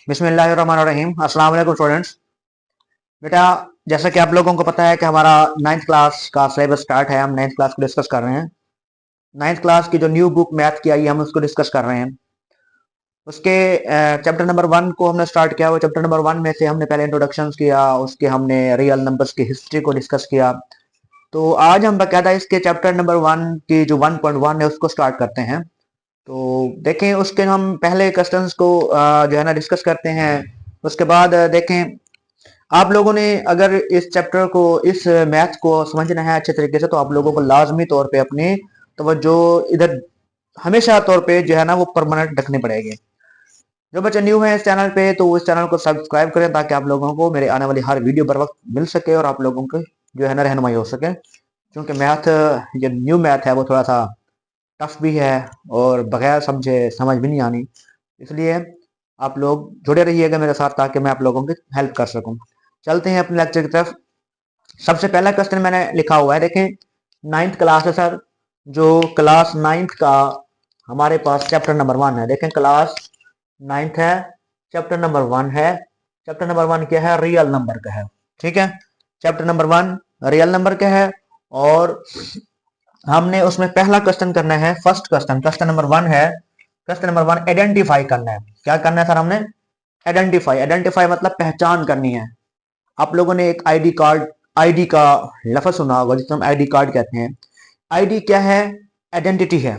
बिस्मिल्लाहिर्रहमानिर्रहीम। अस्सलाम वालेकुम स्टूडेंट्स। बेटा, जैसा कि आप लोगों को पता है कि हमारा 9th क्लास का सिलेबस स्टार्ट है। हम 9th क्लास को डिस्कस कर रहे हैं। 9th क्लास की जो न्यू बुक मैथ की आई है, हम उसको डिस्कस कर रहे हैं। उसके चैप्टर नंबर 1 को हमने स्टार्ट किया। वो चैप्टर नंबर 1 में से हमने पहले इंट्रोडक्शन किया, उसके हमने रियल नंबर्स की हिस्ट्री को डिस्कस किया। तो आज हम बाकायदा इसके चैप्टर नंबर 1 की जो 1.1 है उसको स्टार्ट करते हैं। तो देखें, उसके हम पहले क्वेश्चंस को जो है ना डिस्कस करते हैं। उसके बाद देखें, आप लोगों ने अगर इस चैप्टर को, इस मैथ को समझना है अच्छे तरीके से, तो आप लोगों को लाजमी तौर पे अपनी तवज्जो इधर हमेशा तौर पे जो है ना वो परमानेंट रखनी पड़ेगी। जो बच्चे न्यू हैं इस चैनल पे, तो इस चैनल को सब्सक्राइब करें ताकि आप लोगों को मेरे आने वाली हर वीडियो बर वक्त मिल सके और आप लोगों को जो है ना रहनुमाई हो सके। क्योंकि मैथ, जो न्यू मैथ है, वो थोड़ा सा टफ भी है और बगैर समझे समझ भी नहीं आनी। इसलिए आप लोग जुड़े रहिएगा मेरे साथ ताकि मैं आप लोगों की हेल्प कर सकूं। चलते हैं अपने लेक्चर की तरफ। सबसे पहला क्वेश्चन मैंने लिखा हुआ है, देखें, 9th क्लास है सर। जो क्लास 9th का हमारे पास चैप्टर नंबर 1 है। देखें, क्लास 9th है, चैप्टर नंबर 1 है। चैप्टर नंबर 1 क्या है? रियल नंबर का है। ठीक है, चैप्टर नंबर 1 रियल नंबर का है। और हमने उसमें पहला क्वेश्चन करना है, फर्स्ट क्वेश्चन, क्वेश्चन नंबर 1 है। क्वेश्चन नंबर 1 आइडेंटिफाई करना है। क्या करना है सर? हमने आइडेंटिफाई, आइडेंटिफाई मतलब पहचान करनी है। आप लोगों ने एक आईडी कार्ड, आईडी का लफ्ज सुना होगा जिसे हम आईडी कार्ड कहते हैं। आईडी क्या है? आइडेंटिटी है,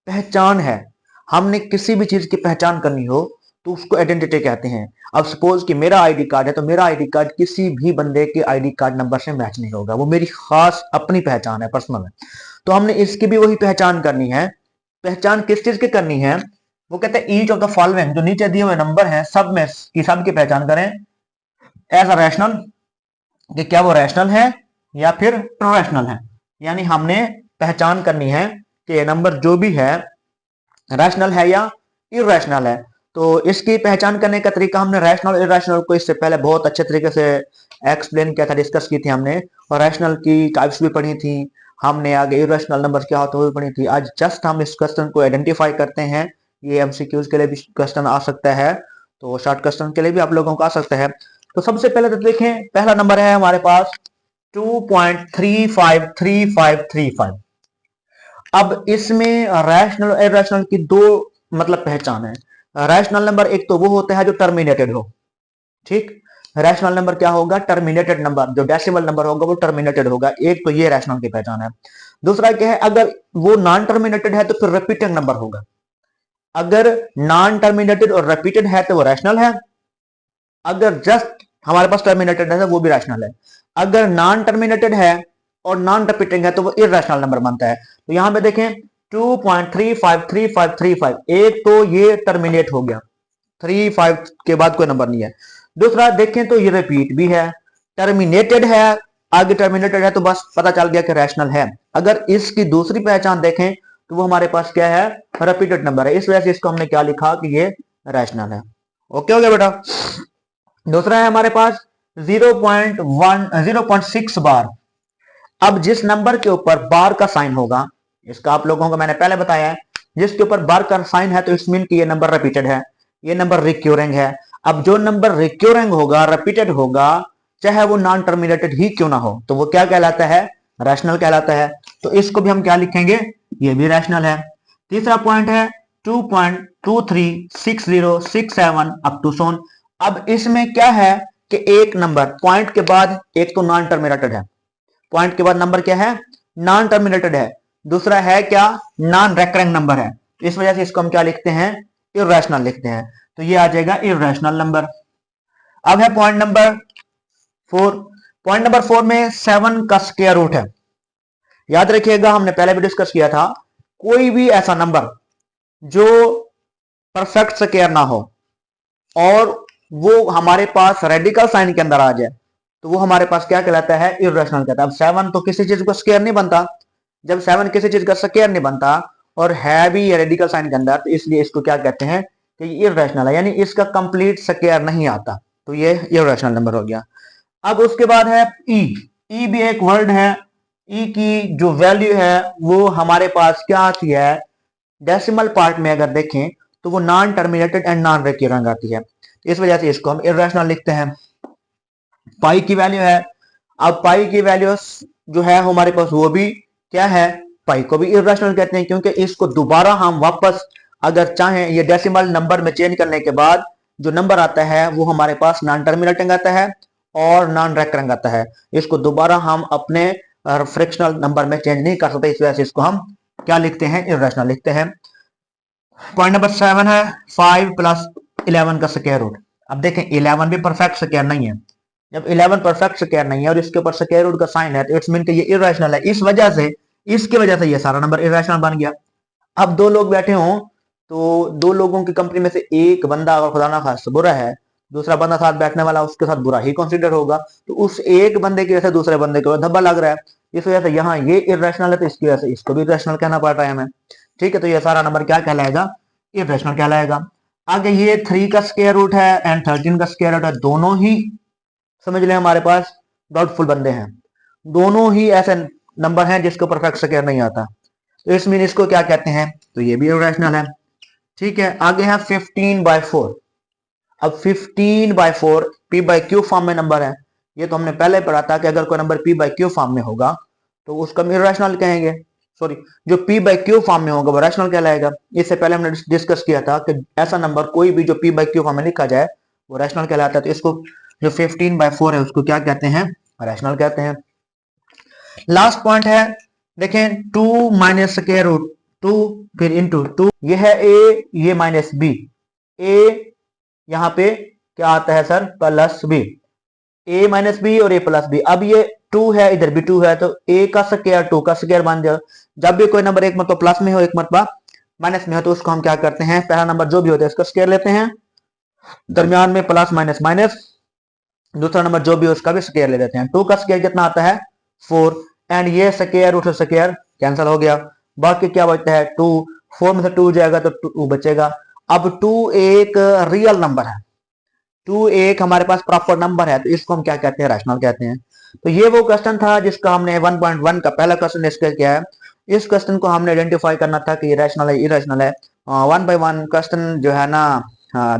पहचान है। हमने किसी भी चीज की पहचान करनी हो तो उसको आइडेंटिटी कहते हैं। अब सपोज कि मेरा आईडी कार्ड है, तो मेरा आईडी कार्ड किसी भी बंदे के आईडी कार्ड नंबर से मैच नहीं होगा। वो मेरी खास अपनी पहचान है, पर्सनल है। तो हमने इसकी भी वही पहचान करनी है। पहचान किस चीज की करनी है? वो कहते हैं ईच ऑफ द फॉलोइंग, जो नीचे दिए हुए नंबर हैं सब में की सब की पहचान करें एज अ रैशनल, कि क्या वो रैशनल है या फिर इरेशनल है। यानी हमने पहचान करनी है कि ये नंबर जो भी है रैशनल है या इरेशनल है। तो इसकी पहचान करने का तरीका हमने रैशनल इरेशनल को इससे पहले बहुत अच्छे तरीके से एक्सप्लेन किया था, डिस्कस की थी हमने। और रैशनल की टाइप्स भी पढ़ी थी हमने। आगे इरेशनल नंबर क्या होता है वो भी पढ़ी थी। आज जस्ट हम इस क्वेश्चन को आइडेंटिफाई करते हैं। ये एमसीक्यूज के लिए भी क्वेश्चन आ सकता है, तो शॉर्ट क्वेश्चन के लिए भी आप लोगों को आ सकता है। तो सबसे पहले तो देखें, पहला नंबर है हमारे पास 2.353535। अब इसमें रैशनल और इरेशनल की दो मतलब पहचान है। रैशनल नंबर एक तो वो होता है जो टर्मिनेटेड हो। ठीक, रैशनल नंबर क्या होगा? Terminated number. जो डेसिमल नंबर होगा वो टर्मिनेटेड होगा। एक तो ये रैशनल की पहचान है। दूसरा क्या है? अगर वो नॉन टर्मिनेटेड है तो फिर रिपीटेड नंबर होगा। अगर नॉन टर्मिनेटेड और रिपीटेड है तो वो रैशनल है। अगर जस्ट हमारे पास टर्मिनेटेड है तो वो भी रैशनल है। अगर नॉन टर्मिनेटेड है और नॉन रिपीटिंग है तो वो इरेशनल नंबर बनता है। तो यहां पे देखें 2.353535, एक तो ये टर्मिनेट हो गया, 35 के बाद कोई नंबर नहीं है। दूसरा देखें तो ये रिपीट भी है, टर्मिनेटेड है, आगे टर्मिनेटेड है, तो बस पता चल गया कि रैशनल है। अगर इसकी दूसरी पहचान देखें तो वो हमारे पास क्या है? रिपीटेड नंबर है। इस वजह से इसको हमने क्या लिखा कि ये रैशनल है। ओके हो गया बेटा। दूसरा है हमारे पास 0.6 बार। अब जिस नंबर के ऊपर बार का साइन होगा, इसका आप लोगों को मैंने पहले बताया है, जिसके ऊपर बार का साइन है तो इट्स मीन कि ये नंबर रिपीटेड है, ये नंबर रिक्यूरिंग है। अब जो नंबर रिक्यूरिंग होगा, रिपीटेड होगा, चाहे वो नॉन टर्मिनेटेड ही क्यों ना हो, तो वो क्या कहलाता है? रैशनल कहलाता है। तो इसको भी हम क्या लिखेंगे? ये भी रैशनल है। तीसरा पॉइंट है 2.236067 अप टू सोन। अब इसमें क्या है कि एक नंबर पॉइंट के बाद एक तो नॉन टर्मिनेटेड है, पॉइंट के बाद नंबर क्या है? नॉन टर्मिनेटेड है। दूसरा है क्या? नॉन रेकरिंग नंबर है। इस वजह से इसको हम क्या लिखते हैं? इरेशनल लिखते हैं। तो ये आ जाएगा इरेशनल नंबर। अब है पॉइंट नंबर 4। पॉइंट नंबर 4 में 7 का स्क्वायर रूट है। याद रखिएगा, हमने पहले भी डिस्कस किया था, कोई भी ऐसा नंबर जो परफेक्ट स्क्वायर ना हो और वो हमारे पास रेडिकल साइन के अंदर आ जाए तो वो हमारे पास क्या कहलाता है? इरेशनल कहता है। अब 7 तो किसी चीज का स्क्वायर नहीं बनता। जब 7 किसी चीज का स्क्वायर नहीं बनता और है भी रेडिकल साइन के अंदर, तो इसलिए इसको क्या कहते हैं कि ये इरेशनल है, यानी इसका कंप्लीट स्क्वायर नहीं आता। तो ये इरेशनल नंबर हो गया। अब उसके बाद है ई। ई भी एक वर्ड है। ई की जो वैल्यू है वो हमारे पास क्या आती है? डेसिमल पार्ट में अगर देखें तो वो non terminated and non recurring आती है। इस वजह से इसको हम इरेशनल लिखते हैं। पाई की वैल्यू है, अब पाई की वैल्यू जो है हमारे पास वो भी क्या है, पाई को भी इरेशनल कहते हैं, क्योंकि इसको दोबारा हम वापस अगर चाहें ये डेसिमल नंबर में चेंज करने के बाद जो नंबर आता है वो हमारे पास नॉन टर्मिनेटिंग आता है और नॉन रेकरिंग आता है। इसको दोबारा हम अपने फ्रैक्शनल नंबर में चेंज नहीं कर सकते, इस वजह से इसको हम क्या लिखते हैं, इरेशनल लिखते हैं। पॉइंट नंबर 7 है 5 प्लस 11 का स्क्वायर रूट। अब देखें 11 भी परफेक्ट स्क्वायर नहीं है, जब 11 परफेक्ट स्क्वायर नहीं है और इसके ऊपर स्क्वायर रूट का साइन है तो इट्स मीन कि ये इरेशनल है। इस वजह से इसकी वजह से ये सारा नंबर इरेशनल बन गया। अब दो लोग बैठे हों तो दो लोगों की कंपनी में से एक बंदा अगर खुदा ना खास्ता बुरा है, दूसरा बंदा साथ बैठने वाला उसके साथ बुरा ही कंसीडर होगा, तो उस एक बंदे की वजह से दूसरे बंदे को धब्बा लग रहा है, इस वजह से यहाँ ये इरेशनल है तो इसकी वजह से इसको भी इरेशनल कहना पड़ रहा है हमें। ठीक है, तो ये सारा नंबर क्या कहलाएगा, इरेशनल कहलाएगा। आगे ये 3 का स्क्वायर रूट है एंड 13 का स्क्वायर रूट है, दोनों ही समझ लें हमारे पास डाउटफुल बंदे हैं, दोनों ही ऐसे नंबर हैं जिसको परफेक्ट स्क्वायर नहीं आता, तो इस मीन इसको क्या कहते हैं, तो ये भी इरेशनल है। ठीक है, आगे है 15/4। अब 15/4 p/q फॉर्म में नंबर है, ये तो हमने पहले पढ़ा था कि अगर कोई नंबर p/q फॉर्म में होगा तो उसको हम इरेशनल कहेंगे, सॉरी जो p/q फॉर्म में होगा वो रैशनल कहलाएगा। इससे पहले हमने डिस्कस किया था कि ऐसा नंबर कोई भी जो p/q फॉर्म में लिखा जाए वो रैशनल कहलाता है, तो इसको जो 15/4 है उसको क्या कहते हैं, रैशनल कहते हैं। लास्ट पॉइंट है देखें 2 माइनस स्क्वायर रूट 2 फिर इंटू 2, ये है a, ये माइनस b, a यहाँ पे क्या आता है sir, plus b, a minus b और a प्लस b। अब ये 2 है, इधर भी 2 है, तो a का स्क्वायर 2 का स्क्वायर बन जाए। जब भी कोई नंबर एक मतलब प्लस में हो एक मतलब माइनस में हो तो उसको हम क्या करते हैं, पहला नंबर जो भी होता है उसका स्क्वायर लेते हैं, दरमियान में प्लस माइनस माइनस, दूसरा नंबर जो भी हो उसका भी स्क्वायर ले लेते हैं। 2 का स्क्वायर कितना आता है 4, एंड ये स्क्वायर रूट स्क्वायर कैंसिल हो गया, बाकी क्या बचता है 2, 4 में से 2 जाएगा तो 2 बचेगा। अब 2 एक रियल नंबर है, 2 एक हमारे पास प्रॉपर नंबर है, तो इसको हम क्या कहते हैं, रैशनल कहते हैं। तो ये वो क्वेश्चन था जिसका हमने 1.1 का पहला क्वेश्चन डिस्कस किया है। इस क्वेश्चन को हमने आइडेंटिफाई करना था कि ये रैशनल है इरेशनल है। 1 बाय 1 क्वेश्चन जो है ना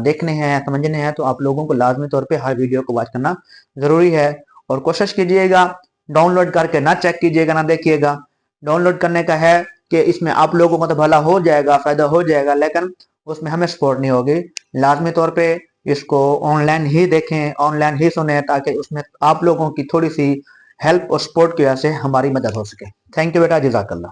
देखने हैं समझने हैं, तो आप लोगों को लाजमी तौर पे हर वीडियो को वॉच करना जरूरी है, और कोशिश कीजिएगा डाउनलोड करके ना चेक कीजिएगा ना देखिएगा। डाउनलोड करने का है कि इसमें आप लोगों को तो भला हो जाएगा, फायदा हो जाएगा, लेकिन उसमें हमें सपोर्ट नहीं होगी। लाजमी तौर पे इसको ऑनलाइन ही देखें, ऑनलाइन ही सुने, ताकि उसमें आप लोगों की थोड़ी सी हेल्प और सपोर्ट की वजह से हमारी मदद हो सके। थैंक यू बेटा, जज़ाकल्लाह।